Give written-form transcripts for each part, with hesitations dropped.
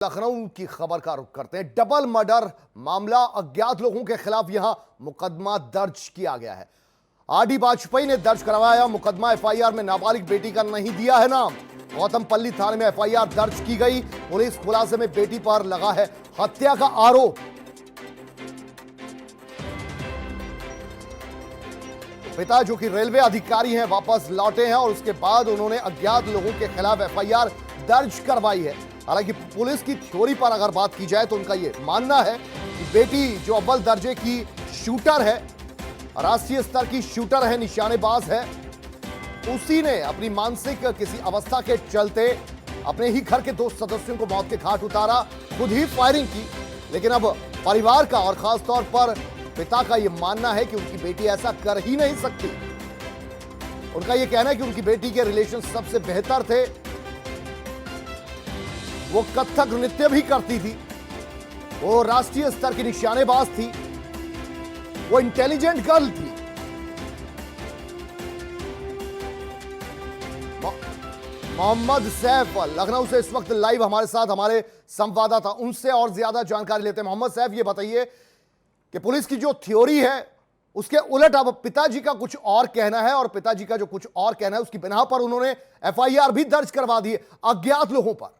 लखनऊ की खबर का रुख करते हैं। डबल मर्डर मामला, अज्ञात लोगों के खिलाफ यहां मुकदमा दर्ज किया गया है। आरडी वाजपेयी ने दर्ज करवाया मुकदमा। एफआईआर में नाबालिग बेटी का नहीं दिया है नाम। गौतमपल्ली थाने में एफआईआर दर्ज की गई। पुलिस खुलासे में बेटी पर लगा है हत्या का आरोप। पिता जो कि रेलवे अधिकारी हैं वापस लौटे हैं और उसके बाद उन्होंने अज्ञात लोगों के खिलाफ एफआईआर दर्ज करवाई है। हालांकि पुलिस की थ्योरी पर अगर बात की जाए तो उनका यह मानना है कि बेटी जो अव्वल दर्जे की शूटर है, राष्ट्रीय स्तर की शूटर है, निशानेबाज है, उसी ने अपनी मानसिक किसी अवस्था के चलते अपने ही घर के 2 सदस्यों को मौत के घाट उतारा, खुद ही फायरिंग की। लेकिन अब परिवार का और खासतौर पर पिता का यह मानना है कि उनकी बेटी ऐसा कर ही नहीं सकती। उनका यह कहना है कि उनकी बेटी के रिलेशन सबसे बेहतर थे, वो कथक नृत्य भी करती थी, वो राष्ट्रीय स्तर की निशानेबाज थी, वो इंटेलिजेंट गर्ल थी। मोहम्मद सैफ लखनऊ से इस वक्त लाइव हमारे साथ, हमारे संवाददाता, उनसे और ज्यादा जानकारी लेते हैं। मोहम्मद सैफ, ये बताइए कि पुलिस की जो थ्योरी है उसके उलट अब पिताजी का कुछ और कहना है, और पिताजी का जो कुछ और कहना है उसकी बिना पर उन्होंने एफआईआर भी दर्ज करवा दी है अज्ञात लोगों पर।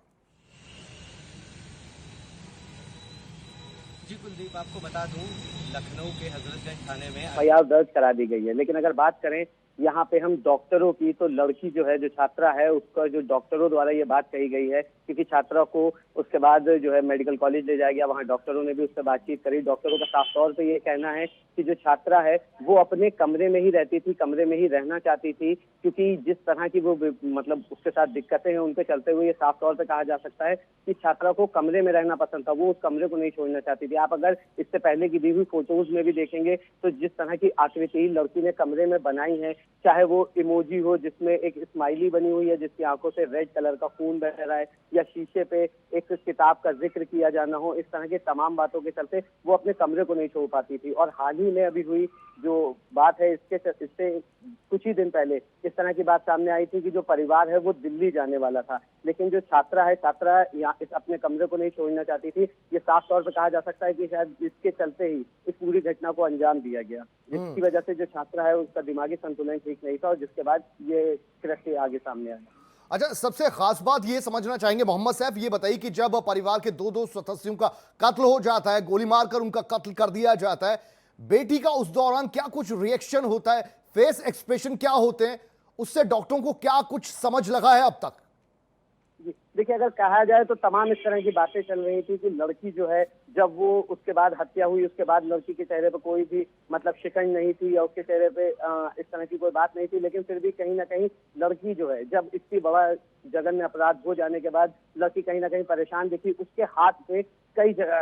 जी कुलदीप, आपको बता दूं, लखनऊ के हजरतगंज थाने में एफआईआर दर्ज करा दी गई है। लेकिन अगर बात करें यहाँ पे हम डॉक्टरों की, तो लड़की जो है, जो छात्रा है, उसका जो डॉक्टरों द्वारा ये बात कही गई है, क्योंकि छात्रा को उसके बाद जो है मेडिकल कॉलेज ले जाया गया, वहाँ डॉक्टरों ने भी उससे बातचीत करी। डॉक्टरों का साफ तौर पे ये कहना है कि जो छात्रा है वो अपने कमरे में ही रहती थी, कमरे में ही रहना चाहती थी, क्योंकि जिस तरह की वो मतलब उसके साथ दिक्कतें हैं उनके चलते हुए ये साफ तौर पे कहा जा सकता है कि छात्रा को कमरे में रहना पसंद था, वो उस कमरे को नहीं छोड़ना चाहती थी। आप अगर इससे पहले की दी हुई फोटोज में भी देखेंगे तो जिस तरह की आकृति लड़की ने कमरे में बनाई है, चाहे वो इमोजी हो जिसमें एक स्माइली बनी हुई है जिसकी आंखों से रेड कलर का खून बह रहा है, या शीशे पे एक किताब का जिक्र किया जाना हो, इस तरह के तमाम बातों के चलते वो अपने कमरे को नहीं छोड़ पाती थी। और हाल ही में अभी हुई जो बात है, इससे कुछ ही दिन पहले इस तरह की बात सामने आई थी कि जो परिवार है वो दिल्ली जाने वाला था, लेकिन जो छात्रा है, छात्रा यहाँ इस अपने कमरे को नहीं छोड़ना चाहती थी। ये साफ तौर पर कहा जा सकता है कि शायद इसके चलते ही इस पूरी घटना को अंजाम दिया गया, जिसकी वजह से जो छात्रा है उसका दिमागी संतुलन ठीक नहीं था और जिसके बाद ये कृत्य आगे सामने आया। अच्छा, सबसे खास बात ये समझना चाहेंगे मोहम्मद सैफ, ये बताइए कि जब परिवार के 2 सदस्यों का कत्ल हो जाता है, गोली मारकर उनका कत्ल कर दिया जाता है, बेटी का उस दौरान क्या कुछ रिएक्शन होता है, फेस एक्सप्रेशन क्या होते हैं, उससे डॉक्टरों को क्या कुछ समझ लगा है अब तक? देखिए, अगर कहा जाए तो तमाम इस तरह की बातें चल रही थी कि लड़की जो है, जब वो उसके बाद हत्या हुई, उसके बाद लड़की के चेहरे पे कोई भी मतलब शिकन नहीं थी या उसके चेहरे पे इस तरह की कोई बात नहीं थी, लेकिन फिर भी कहीं ना कहीं लड़की जो है, जब इतनी बड़ा जघन्य अपराध हो जाने के बाद लड़की कहीं ना कहीं परेशान दिखी। उसके हाथ पे कई जगह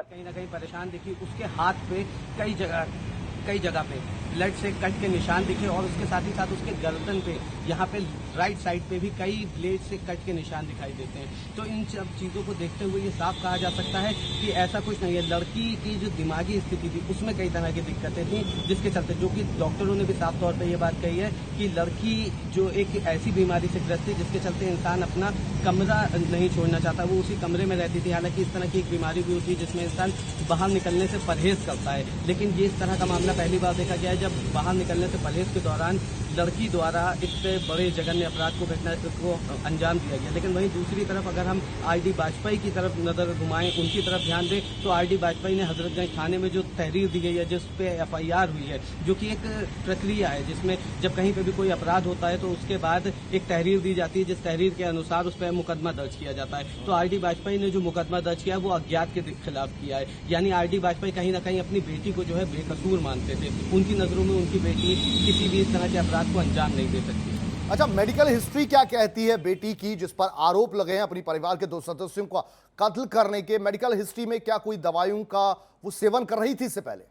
कई जगह पे ब्लड से कट के निशान दिखे, और उसके साथ ही साथ उसके गर्दन पे, यहाँ पे राइट साइड पे भी कई ब्लेड से कट के निशान दिखाई देते हैं। तो इन सब चीज़ों को देखते हुए ये साफ कहा जा सकता है कि ऐसा कुछ नहीं है। लड़की की जो दिमागी स्थिति थी उसमें कई तरह की दिक्कतें थी, जिसके चलते, जो कि डॉक्टरों ने भी साफ तौर पर यह बात कही है कि लड़की जो एक ऐसी बीमारी से ग्रस्त थी जिसके चलते इंसान अपना कमरा नहीं छोड़ना चाहता, वो उसी कमरे में रहती थी। हालांकि इस तरह की एक बीमारी भी होती है जिसमें इंसान बाहर निकलने से परहेज करता है, लेकिन ये इस तरह का मामला पहली बार देखा गया है जब बाहर निकलने से परहेज के दौरान लड़की द्वारा इतने बड़े जघन्य अपराध को घटना को अंजाम दिया गया। लेकिन वहीं दूसरी तरफ अगर हम आरडी वाजपेयी की तरफ नजर घुमाएं, उनकी तरफ ध्यान दें, तो आरडी वाजपेयी ने हजरतगंज थाने में जो तहरीर दी गई है, जिस पे एफआईआर हुई है, जो कि एक प्रक्रिया है जिसमें जब कहीं पे भी कोई अपराध होता है तो उसके बाद एक तहरीर दी जाती है, जिस तहरीर के अनुसार उस पर मुकदमा दर्ज किया जाता है। तो आरडी वाजपेयी ने जो मुकदमा दर्ज किया वो अज्ञात के खिलाफ किया है। यानी आरडी वाजपेयी कहीं ना कहीं अपनी बेटी को जो है बेकसूर मानते थे। उनकी नजरों में उनकी बेटी किसी भी इस तरह के अपराध को अंजाम नहीं दे सकती। अच्छा, मेडिकल हिस्ट्री क्या कहती है बेटी की, जिस पर आरोप लगे हैं अपनी परिवार के 2 सदस्यों का कत्ल करने के? मेडिकल हिस्ट्री में क्या कोई दवाइयों का वो सेवन कर रही थी इससे पहले?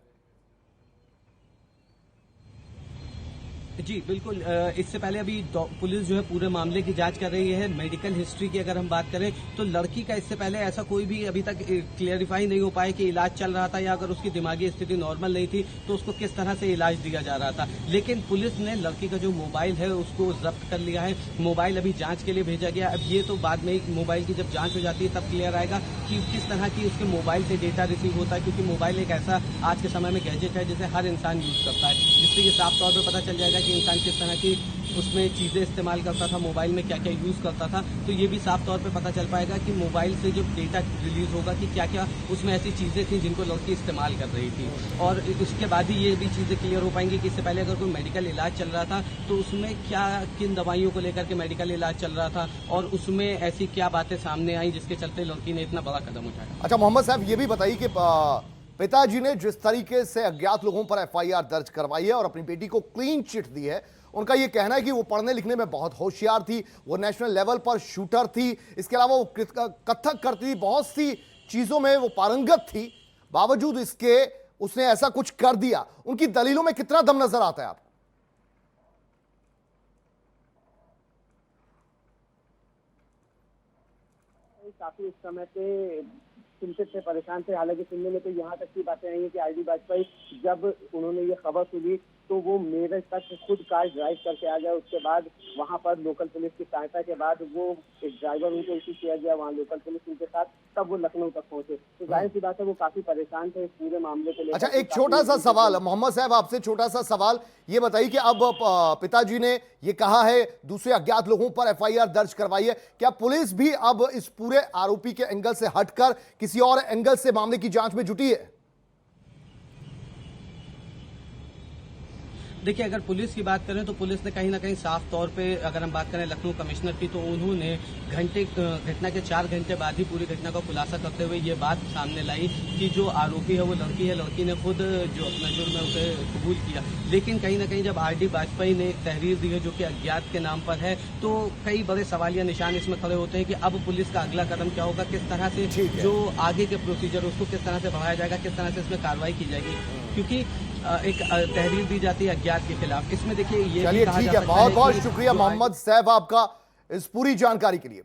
जी बिल्कुल। इससे पहले अभी पुलिस जो है पूरे मामले की जांच कर रही है। मेडिकल हिस्ट्री की अगर हम बात करें तो लड़की का इससे पहले ऐसा कोई भी अभी तक क्लियरिफाई नहीं हो पाया कि इलाज चल रहा था या अगर उसकी दिमागी स्थिति नॉर्मल नहीं थी तो उसको किस तरह से इलाज दिया जा रहा था। लेकिन पुलिस ने लड़की का जो मोबाइल है उसको जब्त कर लिया है। मोबाइल अभी जांच के लिए भेजा गया। अब ये तो बाद में मोबाइल की जब जांच हो जाती है तब क्लियर आएगा कि किस तरह की उसके मोबाइल से डेटा रिसीव होता है, क्योंकि मोबाइल एक ऐसा आज के समय में गैजेट है जिसे हर इंसान यूज करता है, जिससे ये साफ तौर पर पता चल जाएगा कि इंसान किस तरह की उसमें चीजें इस्तेमाल करता था, मोबाइल में क्या क्या यूज करता था। तो ये भी साफ तौर पे पता चल पाएगा कि मोबाइल से जो डेटा रिलीज होगा कि क्या क्या उसमें ऐसी चीजें थी जिनको लड़की इस्तेमाल कर रही थी। और उसके बाद ही ये भी चीजें क्लियर हो पाएंगी कि इससे पहले अगर कोई मेडिकल इलाज चल रहा था तो उसमें क्या किन दवाइयों को लेकर के मेडिकल इलाज चल रहा था और उसमें ऐसी क्या बातें सामने आई जिसके चलते लड़की ने इतना बड़ा कदम उठाया। अच्छा मोहम्मद साहब, ये भी बताइए कि पिताजी ने जिस तरीके से अज्ञात लोगों पर एफआईआर दर्ज करवाई है और अपनी बेटी को क्लीन चिट दी है, उनका यह कहना है कि वो पढ़ने लिखने में बहुत होशियार थी, वो नेशनल लेवल पर शूटर थी, इसके अलावा वो कथक करती थी, बहुत सी चीजों में वो पारंगत थी, बावजूद इसके उसने ऐसा कुछ कर दिया। उनकी दलीलों में कितना दम नजर आता है आपको? काफी इस समय पे चिंतित थे, परेशान थे। हालांकि सुनने में तो यहाँ तक की बातें आई है कि आरडी वाजपेयी जब उन्होंने ये खबर सुनी तो वो मेरठ तक खुद कार ड्राइव करके आ गया। उसके बाद वहां पर लोकल पुलिस की सहायता के बाद वो एक ड्राइवर उनको इश्यू किया गया, वहाँ लोकल पुलिस उनके साथ, तब वो लखनऊ तक पहुंचे। तो जाहिर सी बात है वो काफी परेशान थे इस पूरे मामले को लेकर। अच्छा, एक छोटा सा सवाल मोहम्मद साहब आपसे, छोटा सा सवाल ये बताइए कि अब पिताजी ने ये कहा है दूसरे अज्ञात लोगों पर एफआईआर दर्ज करवाई है, क्या पुलिस भी अब इस पूरे आरोपी के एंगल से हटकर किसी और एंगल से मामले की जांच में जुटी है? देखिए, अगर पुलिस की बात करें तो पुलिस ने कहीं ना कहीं साफ तौर पे अगर हम बात करें लखनऊ कमिश्नर की तो उन्होंने घटना के 4 घंटे बाद ही पूरी घटना का खुलासा करते हुए ये बात सामने लाई कि जो आरोपी है वो लड़की है। लड़की ने खुद जो अपना जुर्म है उसे कबूल किया। लेकिन कहीं ना कहीं जब आरडी वाजपेयी ने एक तहरीर दी है जो कि अज्ञात के नाम पर है, तो कई बड़े सवालिया निशान इसमें खड़े होते हैं कि अब पुलिस का अगला कदम क्या होगा, किस तरह से जो आगे के प्रोसीजर उसको किस तरह से बढ़ाया जाएगा, किस तरह से इसमें कार्रवाई की जाएगी, क्योंकि एक तहरीर दी जाती है अज्ञात के खिलाफ। इसमें देखिए ये चलिए ठीक है, बहुत बहुत शुक्रिया मोहम्मद साहब आपका इस पूरी जानकारी के लिए।